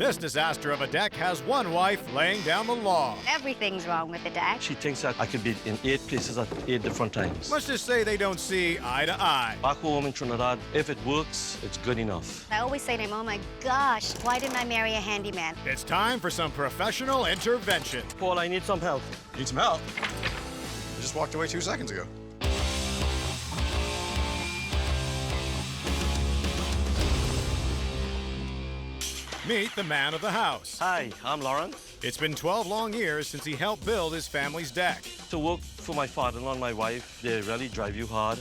This disaster of a deck has one wife laying down the law. Everything's wrong with the deck. She thinks that I could be in 8 places at 8 different times. Let's just say they don't see eye to eye. Back home in Trinidad, if it works, it's good enough. I always say to him, oh my gosh, why didn't I marry a handyman? It's time for some professional intervention. Paul, I need some help. Need some help? I just walked away 2 seconds ago. Meet the man of the house. Hi, I'm Lauren. It's been 12 long years since he helped build his family's deck. To work for my father-in-law and my wife, they really drive you hard,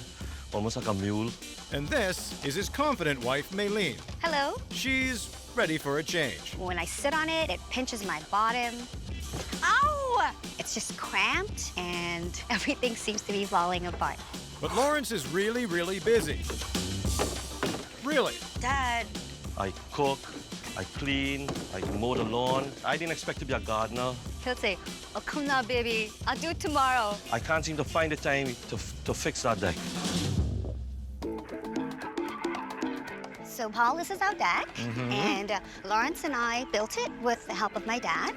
almost like a mule. And this is his confident wife, Maylene. Hello? She's ready for a change. When I sit on it, it pinches my bottom. Ow! It's just cramped and everything seems to be falling apart. But Lawrence is really, really busy. Really. Dad, I cook, I clean, I mow the lawn. I didn't expect to be a gardener. he'll say, oh, come now, baby. I'll do it tomorrow. I can't seem to find the time to fix that deck. So, Paul, this is our deck. And Lawrence and I built it with the help of my dad.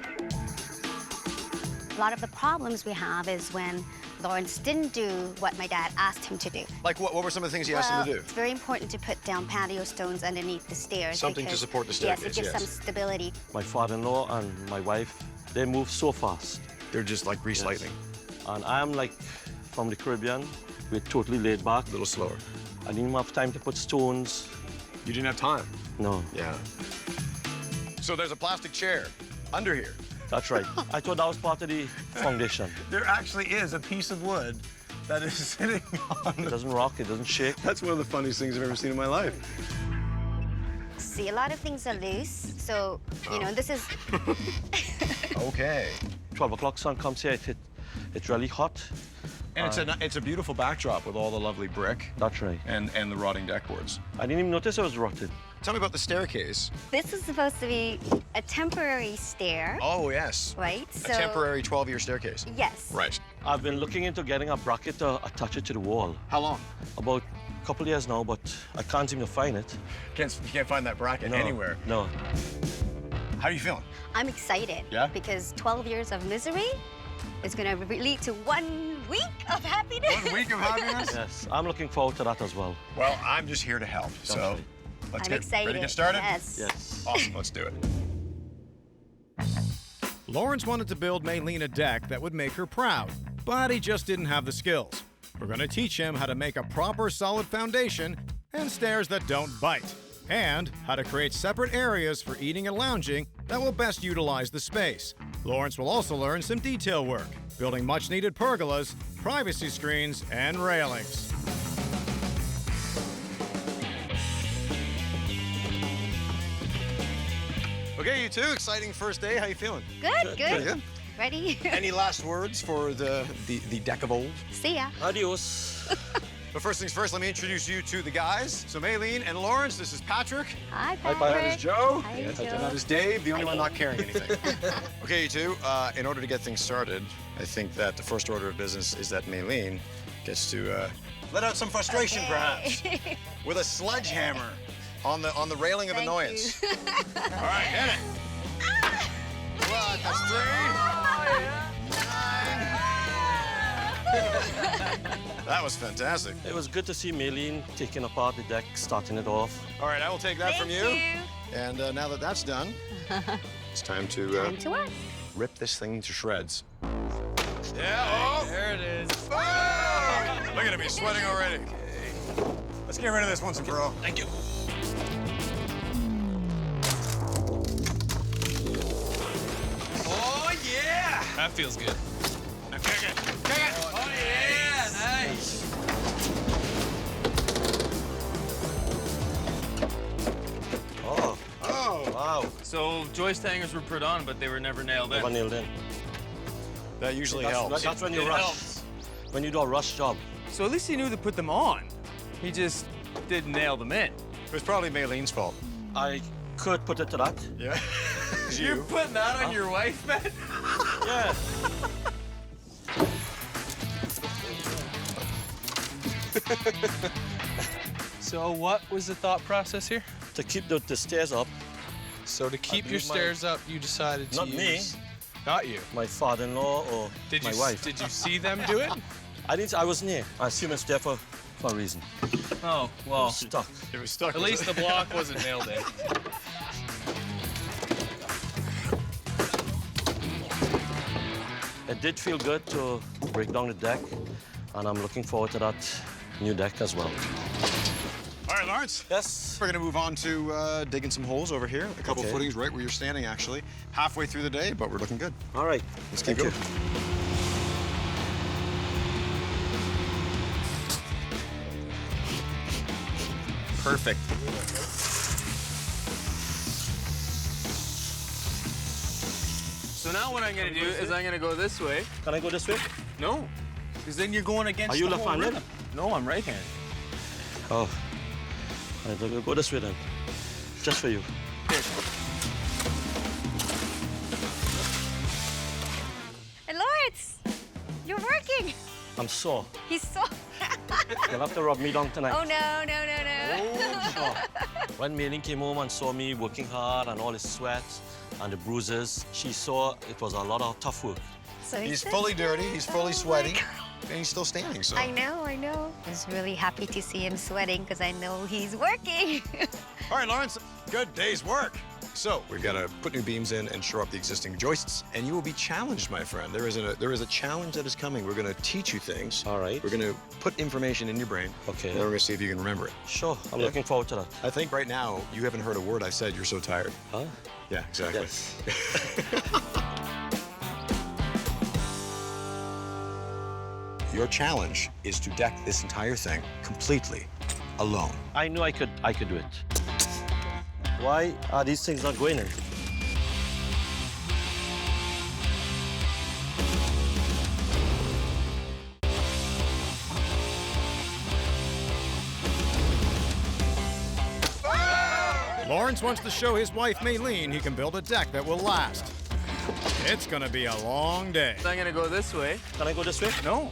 A lot of the problems we have is when Lawrence didn't do what my dad asked him to do. Like, what were some of the things you asked him to do? It's very important to put down patio stones underneath the stairs. Something to support the staircase, Yes, it gives some stability. My father-in-law and my wife, they move so fast. They're just like grease lightning. And I'm like from the Caribbean. We're totally laid back. A little slower. I didn't even have time to put stones. You didn't have time? No. Yeah. So there's a plastic chair under here. That's right. I thought that was part of the foundation. There actually is a piece of wood that is sitting on. It doesn't rock, it doesn't shake. That's one of the funniest things I've ever seen in my life. See, a lot of things are loose. So, you know, this is... Okay. 12 o'clock sun comes here, it's really hot. And it's a beautiful backdrop with all the lovely brick That's right. and the rotting deck boards. I didn't even notice it was rotted. Tell me about the staircase. This is supposed to be a temporary stair, Oh, yes. right? A temporary 12-year staircase. Yes. Right. I've been looking into getting a bracket to attach it to the wall. How long? About a couple of years now, but I can't seem to find it. You can't find that bracket No, anywhere. No. How are you feeling? I'm excited. Yeah? Because 12 years of misery is going to lead to 1 week of happiness. 1 week of happiness? Yes, I'm looking forward to that as well. Well, I'm just here to help. So right. let's I'm get excited. ready to get started? Yes. Yes. Awesome, let's do it. Lawrence wanted to build Maylene a deck that would make her proud, but he just didn't have the skills. We're going to teach him how to make a proper solid foundation and stairs that don't bite, and how to create separate areas for eating and lounging that will best utilize the space. Lawrence will also learn some detail work, building much-needed pergolas, privacy screens, and railings. Okay, you two, exciting first day. How you feeling? Good, good. Yeah. Ready? Any last words for the deck of old? See ya. Adios. But first things first, let me introduce you to the guys. So Maylene and Lawrence, this is Patrick. Hi, That Patrick. is Joe. Hi, And Joe. that is Dave, the only one not carrying anything. Okay, you two, in order to get things started, I think that the first order of business is that Maylene gets to let out some frustration, perhaps, with a sledgehammer on the railing of Thank annoyance. you. All right, hit it. Well, that's 3. 9. That was fantastic. It was good to see Maylene taking apart the deck, starting it off. All right, I will take that from you. Thank you. And now that that's done, it's time to Time to work. rip this thing to shreds. Yeah, oh! There it is. Oh! Look at me sweating already. Let's get rid of this once and for all. Thank you. Oh, yeah! That feels good. Now kick it. Kick it. Oh, yeah! Nice. Oh, Oh, wow. So joist hangers were put on, but they were never nailed in. Never nailed in. that usually That's, helps. that's when you It rush. helps. When you do a rush job. So at least he knew to put them on. He just didn't nail them in. It was probably Maylene's fault. I could put it to that. Yeah. You're putting that on your wife, man? Yeah. So what was the thought process here? To keep the stairs up, So to keep your believe my- stairs up, you decided to Not me. use... Not you. My father-in-law or Did my you wife. Did you see them do it? I wasn't here. I assume it's there for a reason. Oh, well. Stuck. It was stuck. At least the block wasn't nailed in. It did feel good to break down the deck, and I'm looking forward to that new deck as well. All right, Lawrence. Yes. We're gonna move on to digging some holes over here. A couple Okay. footings right where you're standing, actually. Halfway through the day, but we're looking good. All right. Let's keep Thank going. Perfect. So now what I'm gonna do is I'm gonna go this way. Can I go this way? No, because then you're going against Are you the whole left-handed? rhythm. No, I'm right-handed. Oh. I'll go this way then. Just for you. Hey, Lawrence, you're working. I'm sore. He's so... You'll have to rub me down tonight. Oh, no. When Mei Ling came home and saw me working hard and all the sweat and the bruises, she saw it was a lot of tough work. So He's said- fully dirty, he's fully Oh, sweaty, my and he's still standing, so. I know. I was really happy to see him sweating because I know he's working. All right, Lawrence, good day's work. So we've got to put new beams in and shore up the existing joists, and you will be challenged, my friend. There is a challenge that is coming. We're going to teach you things. All right. We're going to put information in your brain. Okay. And then we're going to see if you can remember it. Sure. I'm Yeah. looking forward to that. I think right now you haven't heard a word I've said. You're so tired. Huh? Yeah, exactly. Yes. Your challenge is to deck this entire thing completely alone. I knew I could do it. Why are these things not going in? Lawrence wants to show his wife Maylene he can build a deck that will last. It's gonna be a long day. I'm gonna go this way. Can I go this way? No.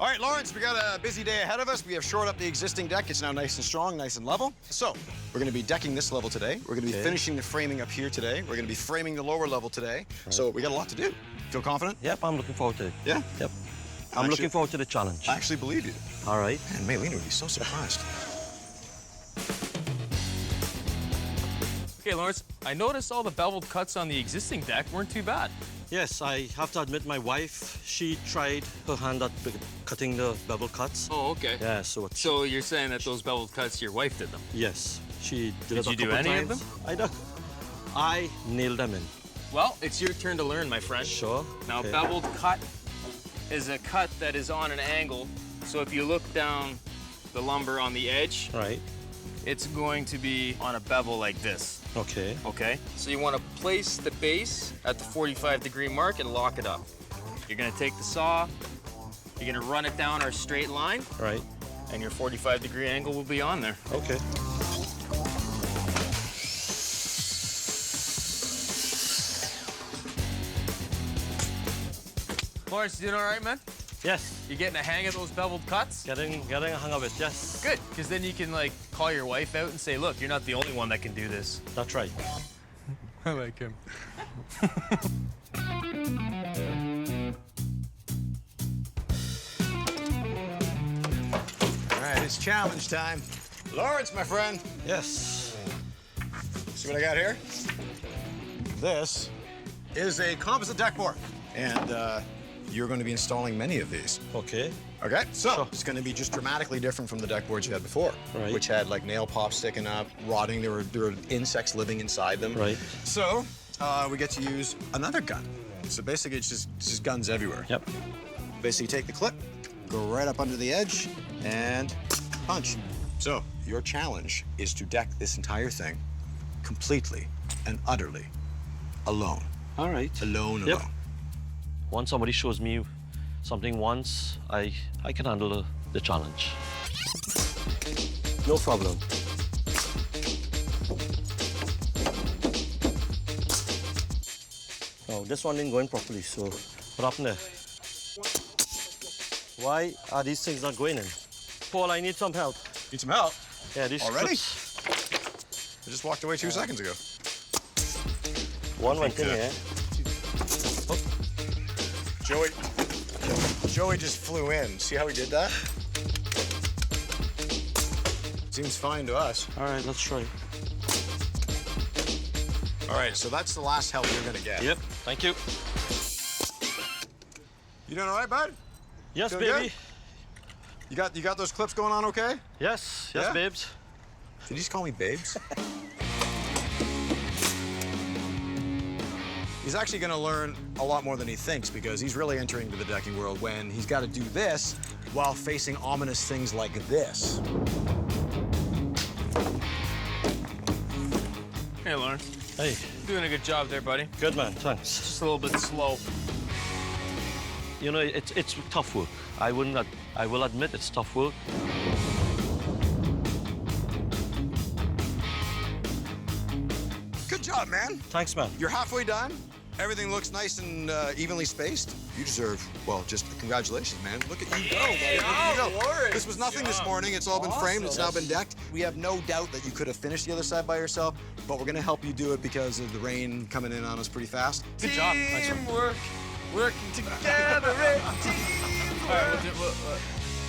All right, Lawrence, we got a busy day ahead of us. We have shored up the existing deck. It's now nice and strong, nice and level. So we're going to be decking this level today. We're going to be Okay. finishing the framing up here today. We're going to be framing the lower level today. So we got a lot to do. Feel confident? Yep, I'm looking forward to it. Yeah? Yep. I'm Actually- looking forward to the challenge. I actually believe you. All right. Man, Maylene would be so surprised. Okay, Lawrence, I noticed all the beveled cuts on the existing deck weren't too bad. Yes, I have to admit my wife, she tried her hand at cutting the bevel cuts. Oh, okay. Yeah, so So you're saying that those beveled cuts, your wife did them? yes, she did Did it a you do couple any of times. I nailed them in. Well, it's your turn to learn, my friend. Sure. Now, Okay. beveled cut is a cut that is on an angle. So if you look down the lumber on the edge, Right. it's going to be on a bevel like this. Okay. Okay? So you want to place the base at the 45-degree mark and lock it up. You're going to take the saw, you're going to run it down our straight line, Right. and your 45-degree angle will be on there. Okay. Lawrence, you doing all right, man? Yes. You getting a hang of those beveled cuts? Getting a hang of it. Yes. Good, because then you can like call your wife out and say, look, you're not the only one that can do this. That's right. I like him. All right, it's challenge time. Lawrence, my friend. Yes. See what I got here? This is a composite deck board. And you're going to be installing many of these. Okay. Okay, so it's going to be just dramatically different from the deck boards you had before, Right. which had like nail pops sticking up, rotting. There were insects living inside them. Right. So we get to use another gun. So basically, it's just guns everywhere. Yep. Basically, take the clip, go right up under the edge, and punch. So your challenge is to deck this entire thing completely and utterly alone. All right. Alone, Yep. alone. Once somebody shows me something once, I can handle the challenge. No problem. Oh, this one didn't go in properly, so what happened there? Why are these things not going in? Paul, I need some help. Need some help? Yeah, these Already? clips. I just walked away 2 seconds ago. One went in here. Joey just flew in. See how he did that? Seems fine to us. All right, let's try. All right, so that's the last help you're gonna get. Yep, thank you. You doing all right, bud? Yes, Doing baby. good? You got those clips going on okay? Yes, Yeah? babes. Did you just call me babes? He's actually gonna learn a lot more than he thinks because he's really entering into the decking world when he's got to do this while facing ominous things like this. Hey, Lawrence. Hey, Doing a good job there, buddy. good man, thanks. Just a little bit slow. You know, it's tough work. I will admit it's tough work. Good job, man. Thanks, man. You're halfway done. Everything looks nice and evenly spaced. You deserve, well, just congratulations, man. Look at you go, buddy. Look at you go. Lawrence. This was nothing this morning. It's all been framed. It's now been decked. We have no doubt that you could have finished the other side by yourself, but we're going to help you do it because of the rain coming in on us pretty fast. Good job. Teamwork, working together, teamwork. All right,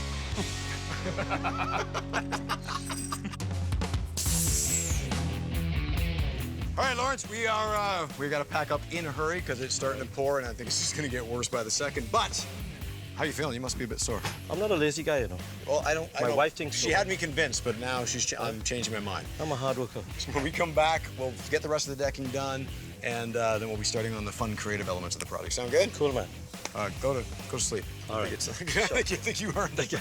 All right, Lawrence, we got to pack up in a hurry because it's starting to pour, and I think it's just going to get worse by the second. But how you feeling? You must be a bit sore. I'm not a lazy guy, you know. Well, My wife thinks she so. had me convinced, but now I'm changing my mind. I'm a hard worker. So when we come back, we'll get the rest of the decking done, and then we'll be starting on the fun, creative elements of the project. Sound good? Cool, man. Go to sleep. All right. I think you earned it.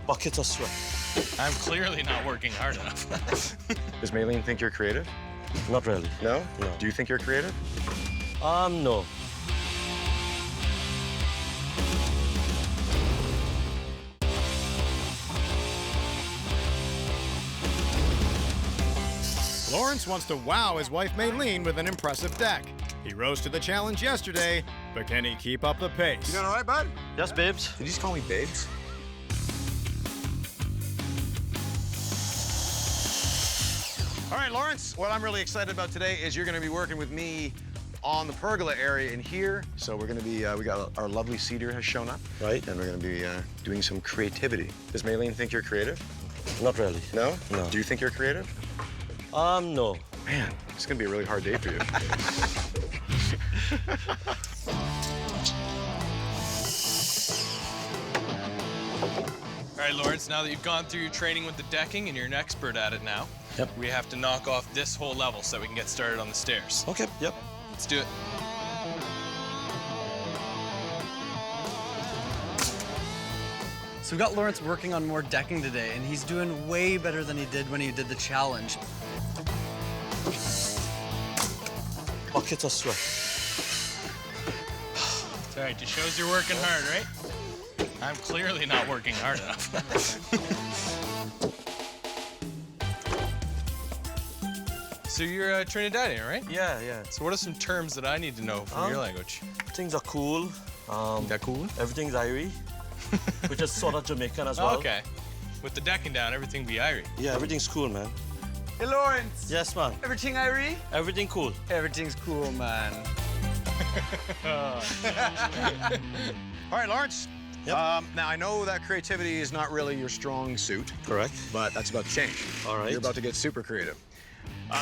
Buckets of sweat. I'm clearly not working hard enough. Does Maylene think you're creative? Not really. No? No. Do you think you're creative? No. Lawrence wants to wow his wife Maylene with an impressive deck. He rose to the challenge yesterday, but can he keep up the pace? You doing all right, bud? Yes, babes. Did you just call me babes? All right, Lawrence, what I'm really excited about today is you're going to be working with me on the pergola area in here. So we're going to be, we got our lovely cedar has shown up. Right. And we're going to be doing some creativity. Does Maylene think you're creative? Not really. No? No. Do you think you're creative? No. Man, it's going to be a really hard day for you. All right, Lawrence, now that you've gone through your training with the decking and you're an expert at it now, Yep. we have to knock off this whole level so we can get started on the stairs. Okay, yep. Let's do it. So we got Lawrence working on more decking today, and he's doing way better than he did when he did the challenge. Buckets of sweat. It's all right, just shows you're working hard, right? I'm clearly not working hard enough. So you're Trinidadian, right? Yeah. So what are some terms that I need to know from your language? Things are cool. That cool? Everything's Irie, which is sort of Jamaican as well. Oh, okay. With the decking down, everything be Irie. Yeah, everything's cool, man. Hey, Lawrence. Yes, man. Everything Irie? Everything cool. Everything's cool, man. All right, Lawrence. Yep. Now, I know that creativity is not really your strong suit, Correct. but that's about to change. All right. You're about to get super creative.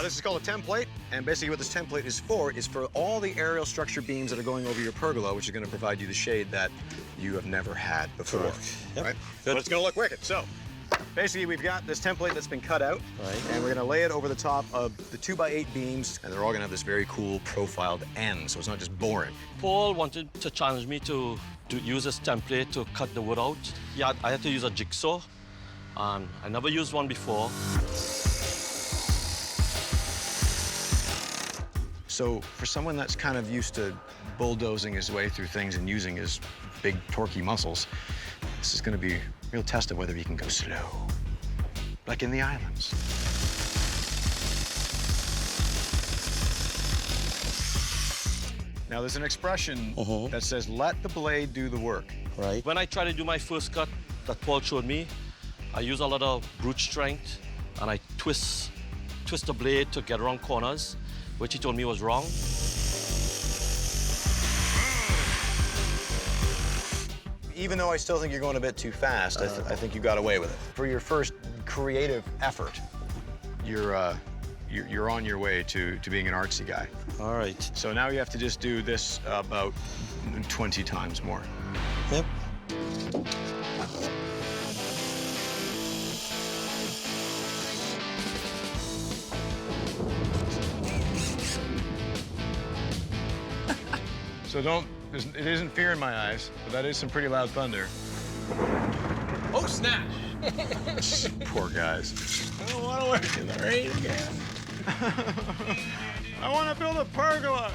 This is called a template, and basically what this template is for all the aerial structure beams that are going over your pergola, which is going to provide you the shade that you have never had before. Correct. Yep. Right? Good. But it's going to look wicked. So, basically, we've got this template that's been cut out, Right. and we're going to lay it over the top of the 2x8 beams, and they're all going to have this very cool profiled end, so it's not just boring. Paul wanted to challenge me to use this template to cut the wood out. Yeah, I had to use a jigsaw, and I never used one before. So for someone that's kind of used to bulldozing his way through things and using his big, torquey muscles, this is going to be a real test of whether he can go slow, like in the islands. Now, there's an expression that says, let the blade do the work. Right. When I tried to do my first cut that Paul showed me, I use a lot of brute strength and I twist the blade to get around corners, which he told me was wrong. Even though I still think you're going a bit too fast, I think you got away with it. For your first creative effort, you're on your way to being an artsy guy. All right. So now you have to just do this about 20 times more. Yep. So it isn't fear in my eyes, but that is some pretty loud thunder. Oh, snap! Poor guys. I don't want to work in the rain again. I want to build a pergola.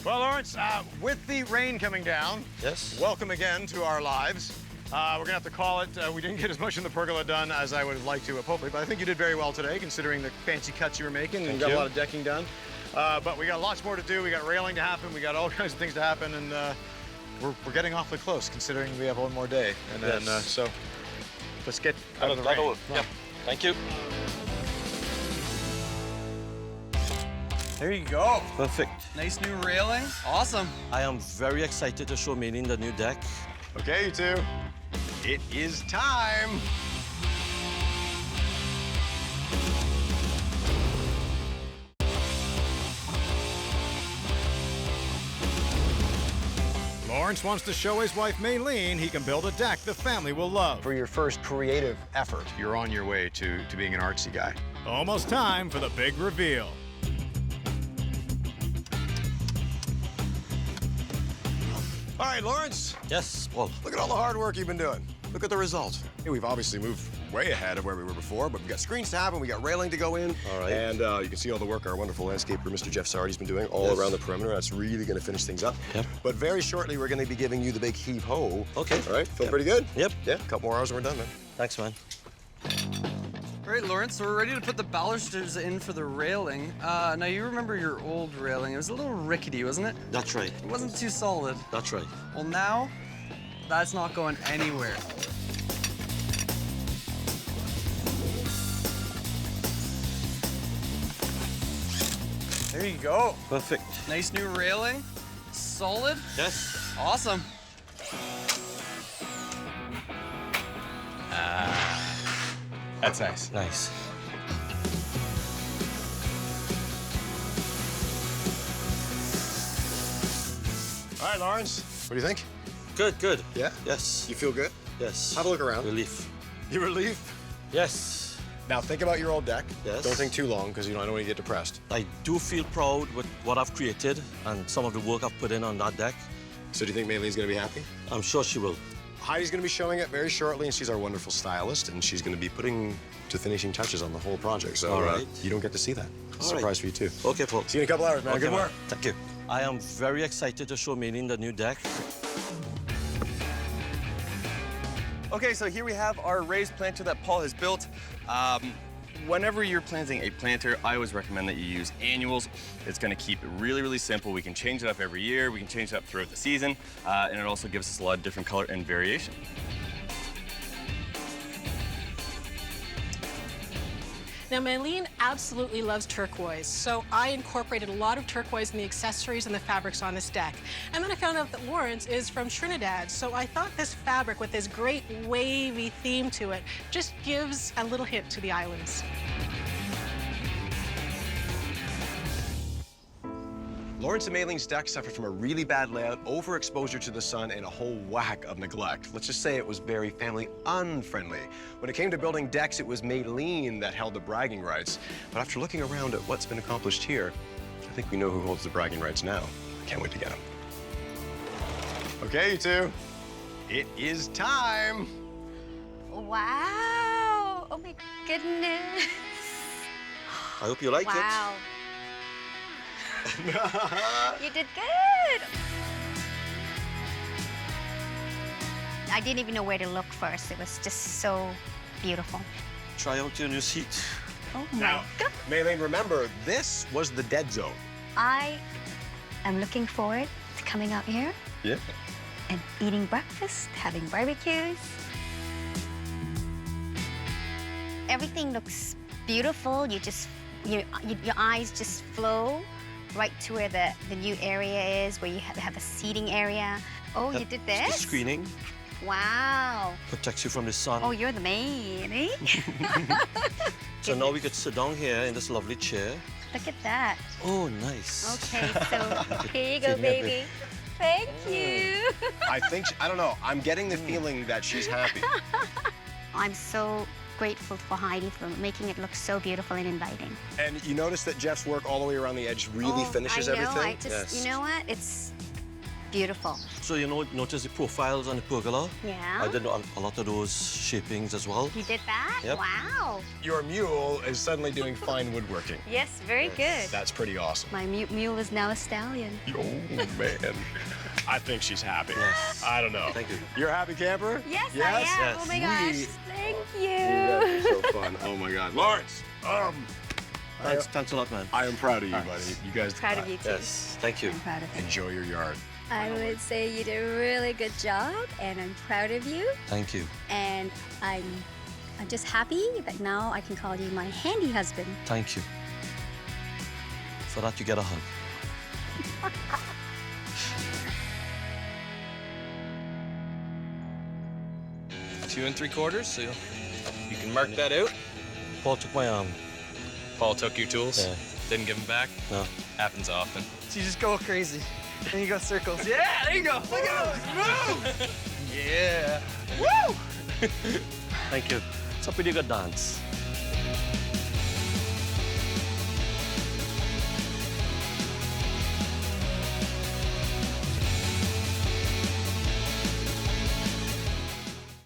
Well, Lawrence, with the rain coming down, Yes. welcome again to our lives. We're gonna have to call it. We didn't get as much in the pergola done as I would have liked to have hopefully, but I think you did very well today, considering the fancy cuts you were making, and you got a lot of decking done. But we got lots more to do. We got railing to happen. We got all kinds of things to happen, and we're getting awfully close, considering we have one more day. And then, so let's get out of the rain. Yep. Thank you. There you go. Perfect. Nice new railing. Awesome. I am very excited to show Maylene the new deck. Okay, you two. It is time. Lawrence wants to show his wife Maylene he can build a deck the family will love. For your first creative effort, you're on your way to being an artsy guy. Almost time for the big reveal. All right, Lawrence, Yes, Paul. look at all the hard work you've been doing. Look at the result. Hey, we've obviously moved way ahead of where we were before, but we've got screens to happen, we got railing to go in. All right. And you can see all the work our wonderful landscaper, Mr. Jeff Sardi's been doing all around the perimeter. That's really gonna finish things up. Yep. But very shortly, we're gonna be giving you the big heave-ho. Okay. All right, feel pretty good? Yep. Yeah, a couple more hours and we're done, man. Thanks, man. All right, Lawrence, so we're ready to put the balusters in for the railing. Now, you remember your old railing. It was a little rickety, wasn't it? That's right. It wasn't too solid. That's right. Well, now, that's not going anywhere. There you go. Perfect. Nice new railing. Solid. Yes. Awesome. That's nice. Nice. All right, Lawrence, what do you think? Good, good. Yeah? Yes. You feel good? Yes. Have a look around. Relief. You relief? Yes. Now think about your old deck. Yes. Don't think too long, because I don't want you to get depressed. I do feel proud with what I've created and some of the work I've put in on that deck. So do you think Maylene's gonna be happy? I'm sure she will. Heidi's gonna be showing it very shortly, and she's our wonderful stylist, and she's gonna be putting the finishing touches on the whole project. So All right. you don't get to see that. Surprise for you too. Okay, Paul. See you in a couple hours, man. Okay, Good man. work. Thank you. I am very excited to show Maylene the new deck. Okay, so here we have our raised planter that Paul has built. Whenever you're planting a planter, I always recommend that you use annuals. It's gonna keep it really, really simple. We can change it up every year. We can change it up throughout the season. And it also gives us a lot of different color and variation. Now, Maylene absolutely loves turquoise, so I incorporated a lot of turquoise in the accessories and the fabrics on this deck. And then I found out that Lawrence is from Trinidad, so I thought this fabric with this great wavy theme to it just gives a little hint to the islands. Lawrence and Maylene's deck suffered from a really bad layout, overexposure to the sun, and a whole whack of neglect. Let's just say it was very family unfriendly. When it came to building decks, it was Maylene that held the bragging rights. But after looking around at what's been accomplished here, I think we know who holds the bragging rights now. Can't wait to get them. Okay, you two. It is time. Wow. Oh my goodness. I hope you like it. Wow. You did good. I didn't even know where to look first. It was just so beautiful. Try out your new seat. Oh my God. Maylene, remember, this was the dead zone. I am looking forward to coming out here Yeah. and eating breakfast, having barbecues. Everything looks beautiful. Your eyes just flow right to where the new area is, where you have a seating area. Oh, you did this? The screening Wow. protects you from the sun. Oh, you're the man, eh? So now we could sit down here in this lovely chair. Look at that. Oh, nice. Okay, so here you go, baby. Thank you. I don't know, I'm getting the feeling that she's happy. I'm so grateful for Heidi for making it look so beautiful and inviting. And you notice that Jeff's work all the way around the edge really finishes I know, everything? Yes. You know what? It's beautiful. So you know, notice the profiles on the pergola? Yeah. I did a lot of those shapings as well. You did that? Yep. Wow. Your mule is suddenly doing fine woodworking. Yes, very good. That's pretty awesome. My mule is now a stallion. Oh, man. I think she's happy. Yes. I don't know. Thank you. You're a happy camper? Yes, I Yes? am. Yes. Oh my gosh. Thank you. You guys are so fun. Oh, my God. Lawrence, Thanks a lot, man. I am proud of you, buddy. You guys Proud of you too. Yes, thank you. I'm proud of you. enjoy your yard. I would say you did a really good job, and I'm proud of you. Thank you. And I'm just happy that now I can call you my handy husband. Thank you. For that, you get a hug. 2 3/4, so you can mark that out. Paul took my arm. Paul took your tools. Yeah. Didn't give them back. No. Happens often. So you just go crazy. And you go circles. Yeah, there you go. Look at those. Move. Yeah. Woo! Thank you. It's a pretty good dance.